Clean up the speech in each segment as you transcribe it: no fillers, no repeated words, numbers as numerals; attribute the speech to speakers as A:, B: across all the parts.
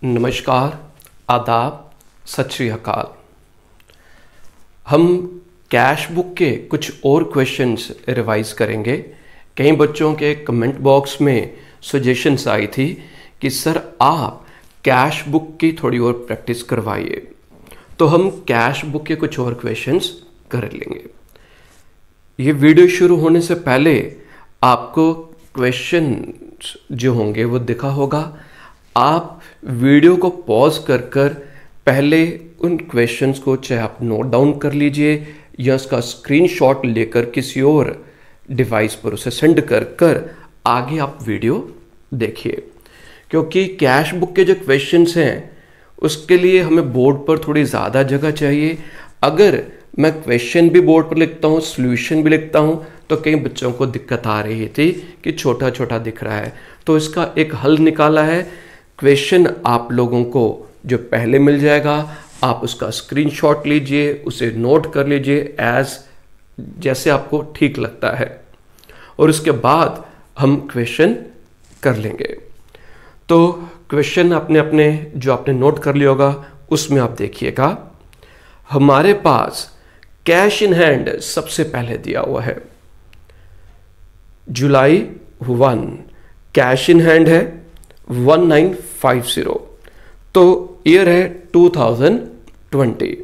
A: नमस्कार, आदाब, सत श्री अकाल। हम कैश बुक के कुछ और क्वेश्चंस रिवाइज करेंगे। कई बच्चों के कमेंट बॉक्स में सजेशंस आई थी कि सर आप कैश बुक की थोड़ी और प्रैक्टिस करवाइए, तो हम कैश बुक के कुछ और क्वेश्चंस कर लेंगे। ये वीडियो शुरू होने से पहले आपको क्वेश्चन जो होंगे वो दिखा होगा। आप वीडियो को पॉज कर पहले उन क्वेश्चंस को चाहे आप नोट डाउन कर लीजिए या उसका स्क्रीनशॉट लेकर किसी और डिवाइस पर उसे सेंड कर आगे आप वीडियो देखिए, क्योंकि कैश बुक के जो क्वेश्चंस हैं उसके लिए हमें बोर्ड पर थोड़ी ज़्यादा जगह चाहिए। अगर मैं क्वेश्चन भी बोर्ड पर लिखता हूँ, सॉल्यूशन भी लिखता हूँ, तो कई बच्चों को दिक्कत आ रही थी कि छोटा छोटा दिख रहा है। तो इसका एक हल निकाला है। क्वेश्चन आप लोगों को जो पहले मिल जाएगा, आप उसका स्क्रीनशॉट लीजिए, उसे नोट कर लीजिए जैसे आपको ठीक लगता है, और उसके बाद हम क्वेश्चन कर लेंगे। तो क्वेश्चन अपने जो आपने नोट कर लिया होगा उसमें आप देखिएगा। हमारे पास कैश इन हैंड सबसे पहले दिया हुआ है, जुलाई 1 कैश इन हैंड है 1950, तो ईयर है 2020,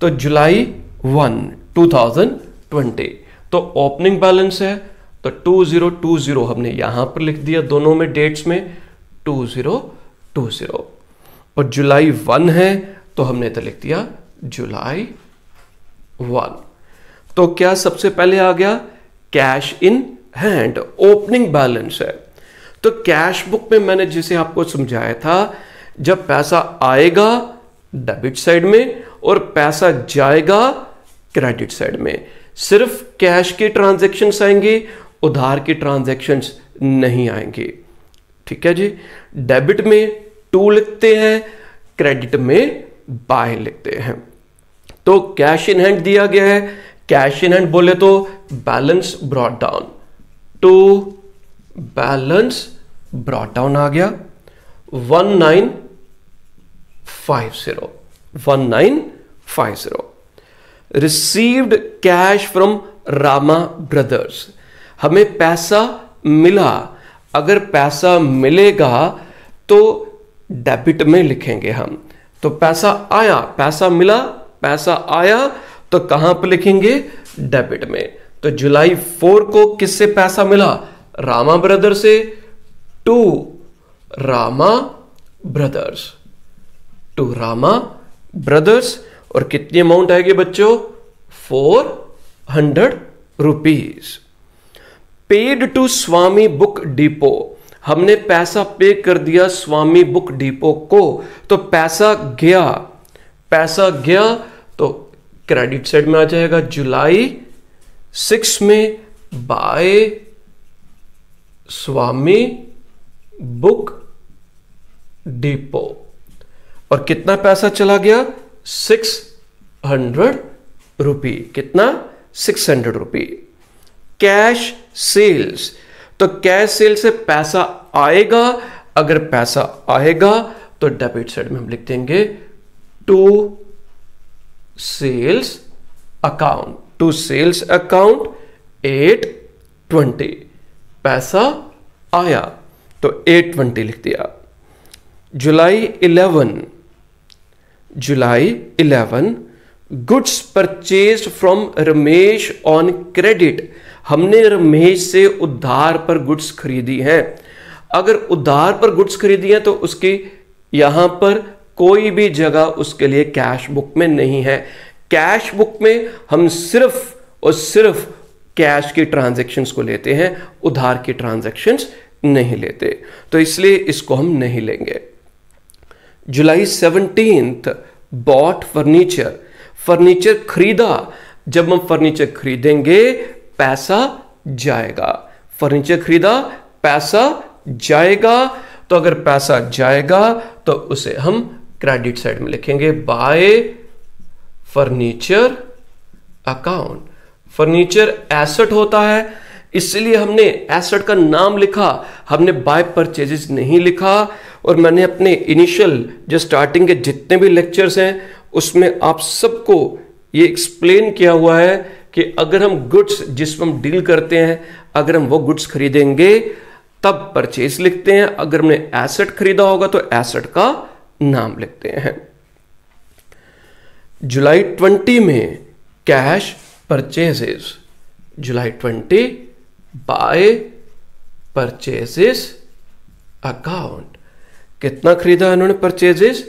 A: तो जुलाई 1 2020, तो ओपनिंग बैलेंस है तो 2020 हमने यहां पर लिख दिया, दोनों में डेट्स में 2020, और जुलाई 1 है तो हमने तो लिख दिया जुलाई 1। तो क्या सबसे पहले आ गया cash in hand, opening balance है। तो कैश बुक में मैंने जिसे आपको समझाया था, जब पैसा आएगा डेबिट साइड में और पैसा जाएगा क्रेडिट साइड में, सिर्फ कैश के ट्रांजैक्शंस आएंगे, उधार के ट्रांजैक्शंस नहीं आएंगे। ठीक है जी। डेबिट में 2 लिखते हैं, क्रेडिट में बाय लिखते हैं। तो कैश इन हैंड दिया गया है, कैश इन हैंड बोले तो balance brought down, to balance brought down आ गया 1950। Received cash from Rama brothers, हमें पैसा मिला। अगर पैसा मिलेगा तो डेबिट में लिखेंगे हम। तो पैसा आया, पैसा मिला, पैसा आया, तो कहां पर लिखेंगे? डेबिट में। तो जुलाई 4 को किससे पैसा मिला? रामा ब्रदर से, to Rama brothers, to Rama brothers. और कितनी अमाउंट आएगी बच्चों? 400 rupees. Paid to Swami book depot, हमने पैसा पे कर दिया स्वामी बुक डिपो को, तो पैसा गया तो क्रेडिट साइड में आ जाएगा जुलाई 6 में बाय स्वामी बुक डिपो। और कितना पैसा चला गया? 600 रुपी। कितना? 600 रुपी। कैश सेल्स, तो कैश सेल से पैसा आएगा। अगर पैसा आएगा तो डेबिट साइड में हम लिख देंगे to sales account, to sales account 820। पैसा आया तो 820 लिख दिया। July 11 goods purchased from Ramesh on credit, हमने रमेश से उधार पर गुड्स खरीदी हैं। अगर उधार पर गुड्स खरीदी है तो उसकी यहां पर कोई भी जगह उसके लिए कैश बुक में नहीं है। कैश बुक में हम सिर्फ और सिर्फ कैश की ट्रांजैक्शंस को लेते हैं, उधार की ट्रांजैक्शंस नहीं लेते, तो इसलिए इसको हम नहीं लेंगे। जुलाई 17 बॉट फर्नीचर, फर्नीचर खरीदा। जब हम फर्नीचर खरीदेंगे पैसा जाएगा, फर्नीचर खरीदा पैसा जाएगा। तो अगर पैसा जाएगा तो उसे हम क्रेडिट साइड में लिखेंगे bye furniture account. Furniture asset होता है, इसलिए हमने एसेट का नाम लिखा, हमने बाय परचेजेस नहीं लिखा। और मैंने अपने इनिशियल जो स्टार्टिंग के जितने भी लेक्चर्स हैं उसमें आप सबको ये एक्सप्लेन किया हुआ है कि अगर हम गुड्स जिसमें हम डील करते हैं, अगर हम वो गुड्स खरीदेंगे तब परचेज लिखते हैं, अगर हमने एसेट खरीदा होगा तो एसेट का नाम लिखते हैं। जुलाई 20 में cash purchases, July 20 by purchases account, कितना खरीदा इन्होंने purchases?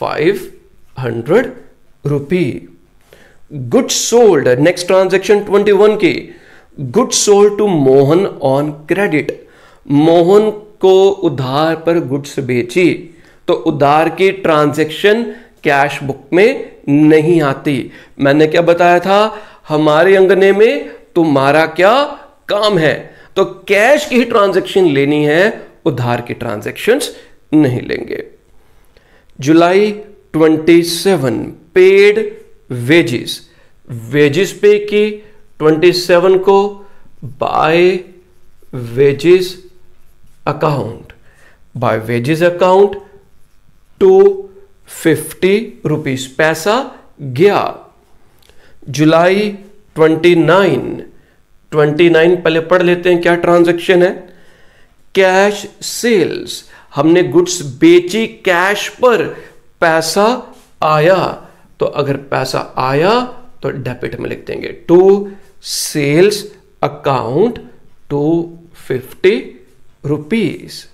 A: 500 rupee. Goods sold, next transaction 21 की, goods sold to Mohan on credit, Mohan को उधार पर गुड्स बेची, तो उधार की ट्रांजैक्शन कैश बुक में नहीं आती। मैंने क्या बताया था, हमारे अंगने में तुम्हारा क्या काम है, तो कैश की ही ट्रांजैक्शन लेनी है, उधार की ट्रांजैक्शंस नहीं लेंगे। जुलाई 27 पेड वेजेस, वेजेस पे की 27 को by wages account, by wages account 250 rupees पैसा गया। जुलाई 29 पहले पढ़ लेते हैं क्या ट्रांजैक्शन है। कैश सेल्स, हमने गुड्स बेची कैश पर, पैसा आया, तो अगर पैसा आया तो डेबिट में लिख देंगे to sales account 250 rupees.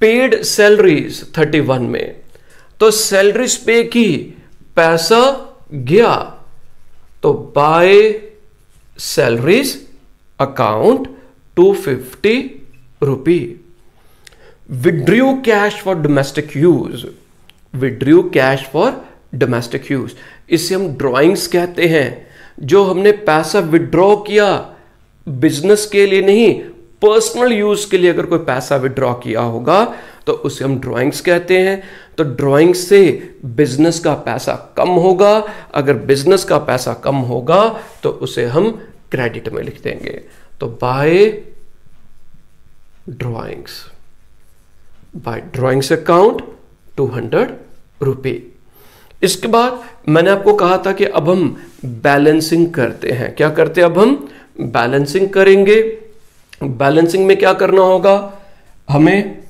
A: Paid salaries 31 में, तो सैलरीज पे की, पैसा गया, तो by salaries account 250 rupee. Withdrew cash for domestic use, withdrew cash for domestic use, इसे हम ड्रॉइंग्स कहते हैं। जो हमने पैसा विड्रॉ किया बिजनेस के लिए नहीं, पर्सनल यूज के लिए अगर कोई पैसा विड्रॉ किया होगा तो उसे हम ड्रॉइंग्स कहते हैं। तो ड्रॉइंग से बिजनेस का पैसा कम होगा, अगर बिजनेस का पैसा कम होगा तो उसे हम क्रेडिट में लिख देंगे। तो by drawings, by drawings account 200 रुपये। इसके बाद मैंने आपको कहा था कि अब हम बैलेंसिंग करते हैं। क्या करते हैं? अब हम बैलेंसिंग करेंगे। बैलेंसिंग में क्या करना होगा हमें?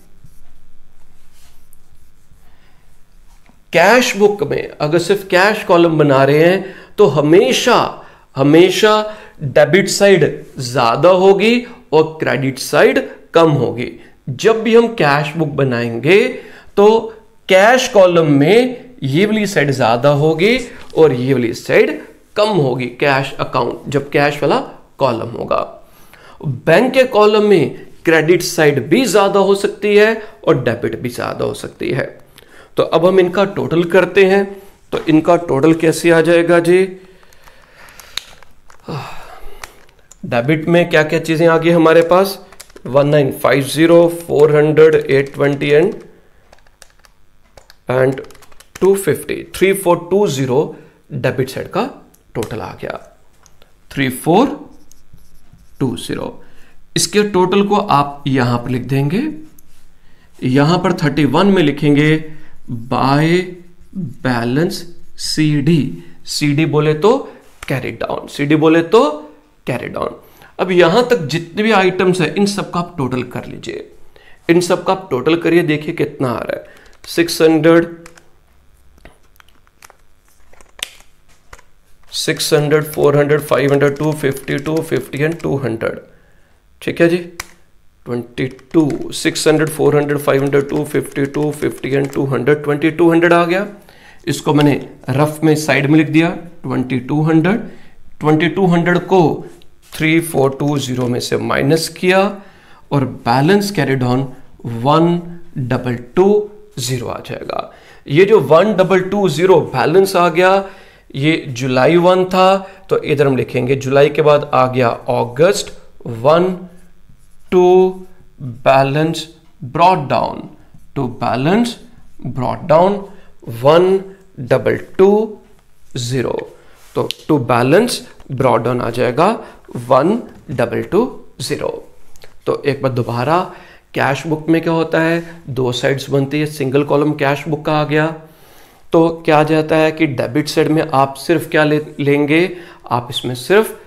A: कैश बुक में अगर सिर्फ कैश कॉलम बना रहे हैं तो हमेशा हमेशा डेबिट साइड ज्यादा होगी और क्रेडिट साइड कम होगी। जब भी हम कैश बुक बनाएंगे तो कैश कॉलम में ये वाली साइड ज्यादा होगी और ये वाली साइड कम होगी, कैश अकाउंट जब कैश वाला कॉलम होगा। बैंक के कॉलम में क्रेडिट साइड भी ज्यादा हो सकती है और डेबिट भी ज्यादा हो सकती है। तो अब हम इनका टोटल करते हैं। तो इनका टोटल कैसे आ जाएगा जी? डेबिट में क्या क्या चीजें आ गई हमारे पास? 1950, 400, 820 एंड 250, 3420 डेबिट साइड का टोटल आ गया 3420। इसके टोटल को आप यहां पर लिख देंगे। यहां पर 31 में लिखेंगे बाय बैलेंस सीडी। सीडी बोले तो कैरी डाउन, सीडी बोले तो कैरी डाउन। अब यहां तक जितने भी आइटम्स है इन सब का आप टोटल कर लीजिए। इन सब का आप टोटल करिए, देखिए कितना आ रहा है। 600, 400, 500, 250, 250 एंड 200। ठीक है जी। 22, 600, 400, 500, 250, 250 एंड 200, 2200 आ गया। इसको मैंने रफ में साइड में लिख दिया 2200। 2200 को 3420 में से माइनस किया और बैलेंस कैरिड ऑन 1220 आ जाएगा। ये जो 1220 बैलेंस आ गया ये जुलाई 1 था, तो इधर हम लिखेंगे जुलाई के बाद आ गया August 1 to balance brought down, to balance brought down 1220। तो टू बैलेंस ब्रॉट डाउन आ जाएगा 1220। 0। तो एक बार दोबारा, कैश बुक में क्या होता है, दो साइड्स बनती है, सिंगल कॉलम कैश बुक का आ गया। तो क्या जाता है कि डेबिट साइड में आप सिर्फ क्या लेंगे, आप इसमें सिर्फ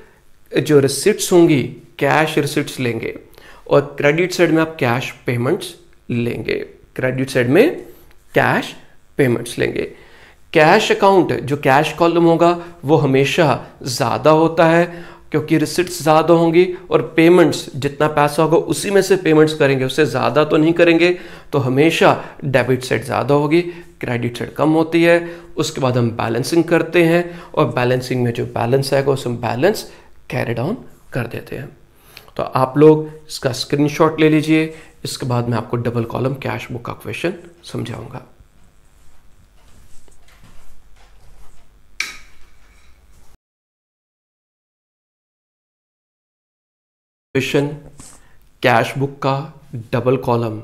A: जो रिसिट्स होंगी कैश रिसिट्स लेंगे, और क्रेडिट साइड में आप कैश पेमेंट्स लेंगे। क्रेडिट साइड में कैश पेमेंट्स लेंगे। कैश अकाउंट, जो कैश कॉलम होगा वो हमेशा ज़्यादा होता है क्योंकि रिसिट्स ज़्यादा होंगी, और पेमेंट्स जितना पैसा होगा उसी में से पेमेंट्स करेंगे, उससे ज़्यादा तो नहीं करेंगे। तो हमेशा डेबिट साइड ज़्यादा होगी, क्रेडिट साइड कम होती है। उसके बाद हम बैलेंसिंग करते हैं, और बैलेंसिंग में जो बैलेंस आएगा उसे हम बैलेंस कैरी डाउन कर देते हैं। तो आप लोग इसका स्क्रीनशॉट ले लीजिए, इसके बाद मैं आपको डबल कॉलम कैश बुक का क्वेश्चन समझाऊंगा। क्वेश्चन कैश बुक का डबल कॉलम,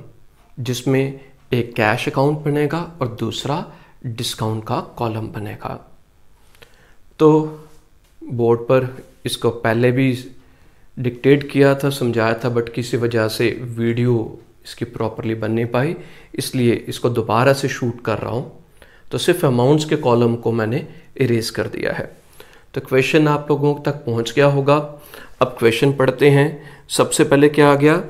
A: जिसमें एक कैश अकाउंट बनेगा और दूसरा डिस्काउंट का कॉलम बनेगा। तो बोर्ड पर इसको पहले भी डिक्टेट किया था, समझाया था, बट किसी वजह से वीडियो इसकी प्रॉपरली बन नहीं पाई, इसलिए इसको दोबारा से शूट कर रहा हूँ। तो सिर्फ अमाउंट्स के कॉलम को मैंने इरेज कर दिया है। तो क्वेश्चन आप लोगों तक पहुँच गया होगा। अब क्वेश्चन पढ़ते हैं। सबसे पहले क्या आ गया,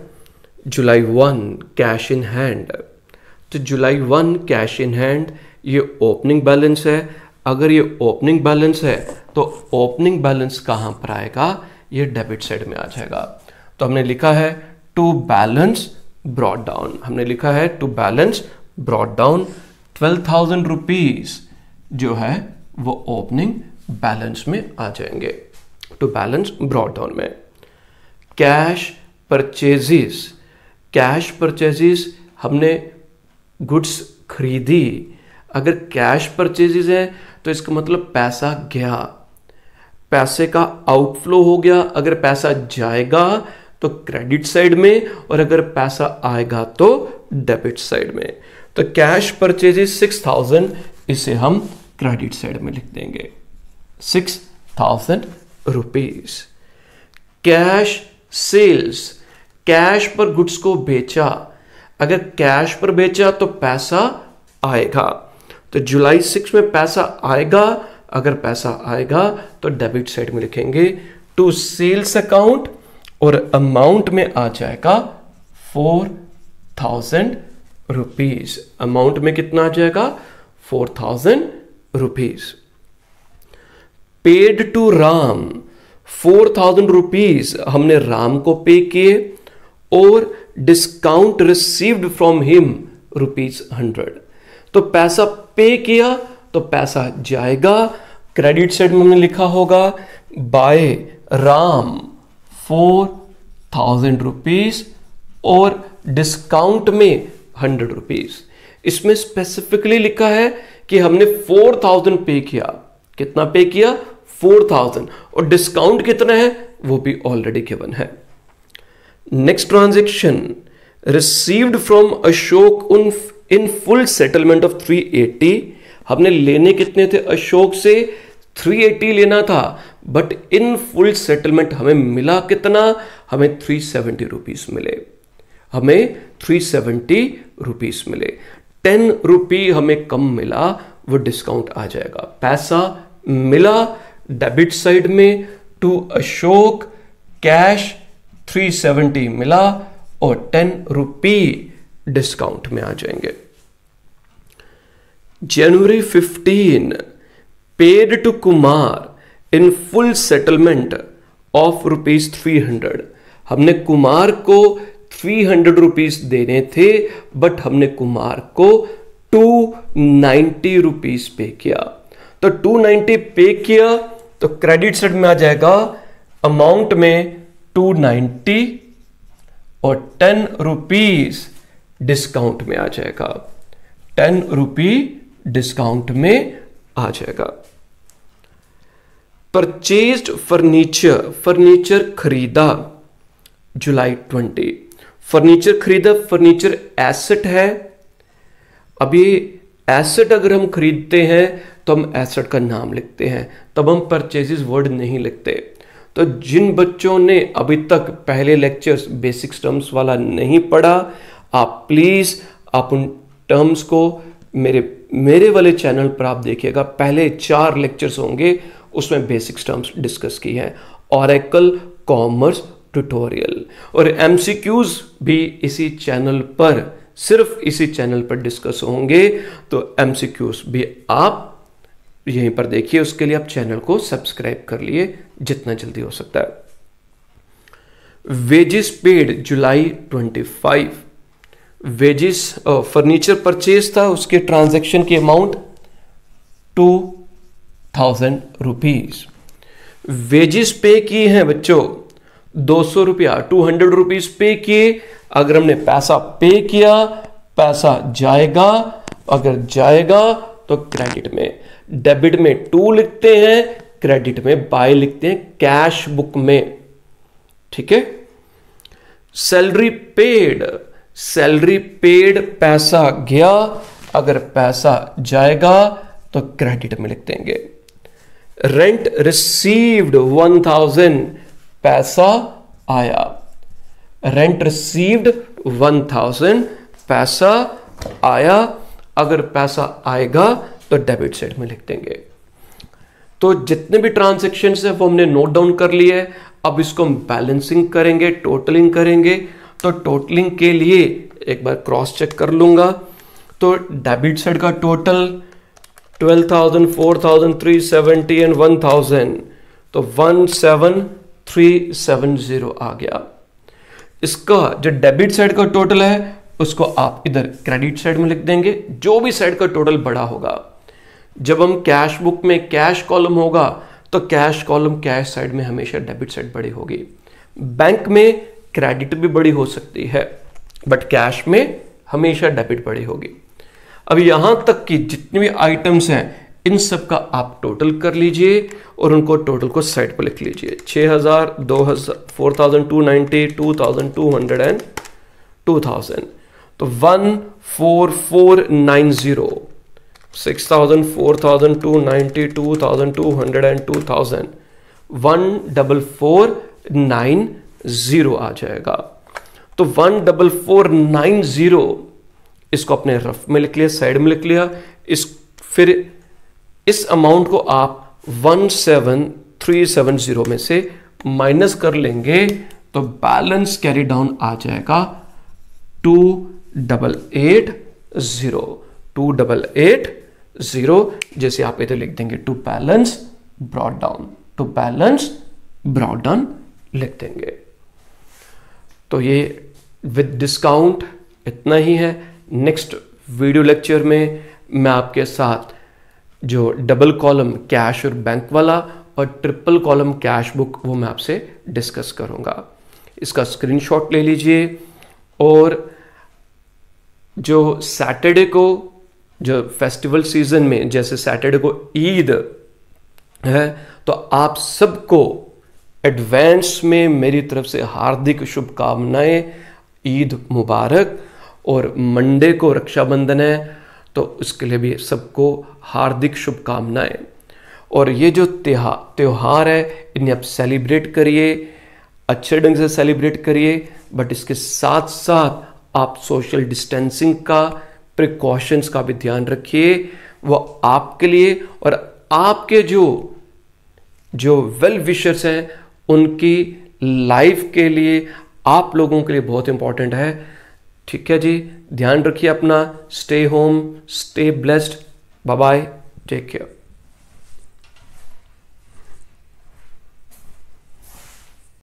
A: जुलाई 1 कैश इन हैंड। तो जुलाई 1 कैश इन हैंड ये ओपनिंग बैलेंस है। अगर ये ओपनिंग बैलेंस है तो ओपनिंग बैलेंस कहाँ पर आएगा, ये डेबिट साइड में आ जाएगा। तो हमने लिखा है टू बैलेंस ब्रॉट डाउन, हमने लिखा है to balance brought down 12,000 rupees जो है वो ओपनिंग बैलेंस में आ जाएंगे, टू बैलेंस ब्रॉट डाउन में। कैश परचेजेस, कैश परचेजेस हमने गुड्स खरीदी। अगर कैश परचेजेस है तो इसका मतलब पैसा गया, पैसे का आउटफ्लो हो गया। अगर पैसा जाएगा तो क्रेडिट साइड में, और अगर पैसा आएगा तो डेबिट साइड में। तो कैश परचेजेस 6,000, इसे हम क्रेडिट साइड में लिख देंगे 6,000 रुपीज। कैश सेल्स, कैश पर गुड्स को बेचा। अगर कैश पर बेचा तो पैसा आएगा। तो जुलाई 6 में पैसा आएगा, अगर पैसा आएगा तो डेबिट साइड में लिखेंगे टू सेल्स अकाउंट, और अमाउंट में आ जाएगा 4,000 रुपीज। अमाउंट में कितना आ जाएगा, 4,000 rupees. Paid to Ram, 4,000 rupees हमने राम को पे किए, और डिस्काउंट रिसीव्ड फ्रॉम हिम ₹100। तो पैसा पे किया तो पैसा जाएगा। क्रेडिट साइड में हमने लिखा होगा बाय राम 4,000 रुपीज, और डिस्काउंट में 100 रुपीज। इसमें स्पेसिफिकली लिखा है कि हमने 4,000 पे किया। कितना पे किया, 4,000, और डिस्काउंट कितना है वो भी ऑलरेडी गिवन है। Next transaction, received from Ashok in full settlement of 380। हमने लेने कितने थे अशोक से, 380 लेना था, बट इन फुल सेटलमेंट हमें मिला कितना, हमें 370 रुपीज मिले। हमें 370 रुपीज मिले। 10 रुपी हमें कम मिला, वो डिस्काउंट आ जाएगा। पैसा मिला डेबिट साइड में टू अशोक, कैश 370 मिला, और 10 रुपी डिस्काउंट में आ जाएंगे। January 15 paid to Kumar in full settlement of ₹300। हमने कुमार को 300 रुपीज देने थे, बट हमने कुमार को 290 रुपीज पे किया। तो 290 पे किया तो क्रेडिट साइड में आ जाएगा अमाउंट में 290, और 10 रुपीज डिस्काउंट में आ जाएगा। 10 रुपी डिस्काउंट में आ जाएगा। परचेज्ड फर्नीचर, फर्नीचर खरीदा जुलाई 20। फर्नीचर खरीदा, फर्नीचर एसेट है। अभी एसेट अगर हम खरीदते हैं तो हम एसेट का नाम लिखते हैं, तब हम परचेजेस वर्ड नहीं लिखते। तो जिन बच्चों ने अभी तक पहले लेक्चर्स बेसिक्स टर्म्स वाला नहीं पढ़ा, आप प्लीज आप उन टर्म्स को मेरे वाले चैनल पर आप देखिएगा। पहले 4 लेक्चर्स होंगे, उसमें बेसिक्स टर्म्स डिस्कस की हैं। ओरेकल कॉमर्स ट्यूटोरियल और एमसीक्यूज भी इसी चैनल पर, सिर्फ इसी चैनल पर डिस्कस होंगे। तो एमसीक्यूज भी आप यहीं पर देखिए, उसके लिए आप चैनल को सब्सक्राइब कर लिए जितना जल्दी हो सकता है। वेजेस पेड जुलाई 25, वेजेस फर्नीचर परचेज था, उसके ट्रांजैक्शन की अमाउंट 2000 रुपीज। वेजेस पे किए हैं बच्चों 200 रुपया, 200 रुपीज पे किए। अगर हमने पैसा पे किया, पैसा जाएगा, अगर जाएगा तो क्रेडिट में, डेबिट में 2 लिखते हैं, क्रेडिट में बाय लिखते हैं कैश बुक में, ठीक है। सैलरी पेड, सैलरी पेड पैसा गया, अगर पैसा जाएगा तो क्रेडिट में लिख देंगे। रेंट रिसीव्ड 1000, पैसा आया, रेंट रिसीव्ड 1000, पैसा आया, अगर पैसा आएगा तो डेबिट साइड में लिख देंगे। तो जितने भी ट्रांजैक्शंस है वो हमने नोट डाउन कर लिए। अब इसको हम बैलेंसिंग करेंगे, टोटलिंग करेंगे। तो टोटलिंग के लिए एक बार क्रॉस चेक कर लूंगा। तो डेबिट साइड का टोटल 12,000, 4,000, 370 एंड 1,000, तो 17370 आ गया। इसका जो डेबिट साइड का टोटल है उसको आप इधर क्रेडिट साइड में लिख देंगे, जो भी साइड का टोटल बड़ा होगा। जब हम कैश बुक में कैश कॉलम होगा तो कैश कॉलम कैश साइड में हमेशा डेबिट साइड बड़ी होगी। बैंक में क्रेडिट भी बड़ी हो सकती है, बट कैश में हमेशा डेबिट बड़ी होगी। अब यहां तक कि जितने भी आइटम्स हैं इन सब का आप टोटल कर लीजिए और उनको टोटल को साइड पर लिख लीजिए। 6000, 2000, 4290, 2200 एंड 2000, तो 14490, 6000, 4290, 2200 एंड 2000, 14490 आ जाएगा। तो 14490 इसको अपने रफ में लिख लिया, साइड में लिख लिया। फिर इस अमाउंट को आप 17370 में से माइनस कर लेंगे तो बैलेंस कैरी डाउन आ जाएगा 2880। जैसे आप इधर लिख देंगे to balance brought down, to balance brought down लिख देंगे। तो ये विद डिस्काउंट इतना ही है। नेक्स्ट वीडियो लेक्चर में मैं आपके साथ जो डबल कॉलम कैश और बैंक वाला और ट्रिपल कॉलम कैश बुक वो मैं आपसे डिस्कस करूंगा। इसका स्क्रीनशॉट ले लीजिए। और जो सैटरडे को, जो फेस्टिवल सीजन में, जैसे सैटरडे को ईद है, तो आप सबको एडवांस में मेरी तरफ से हार्दिक शुभकामनाएं, ईद मुबारक। और मंडे को रक्षाबंधन है, तो उसके लिए भी सबको हार्दिक शुभकामनाएं। और ये जो त्योहार है इन्हें आप सेलिब्रेट करिए, अच्छे ढंग से सेलिब्रेट करिए, बट इसके साथ साथ आप सोशल डिस्टेंसिंग का, प्रिकॉशंस का भी ध्यान रखिए। वो आपके लिए और आपके जो वेल विशर्स हैं उनकी लाइफ के लिए, आप लोगों के लिए बहुत इंपॉर्टेंट है। ठीक है जी, ध्यान रखिए अपना। Stay home, stay blessed, bye bye, take care.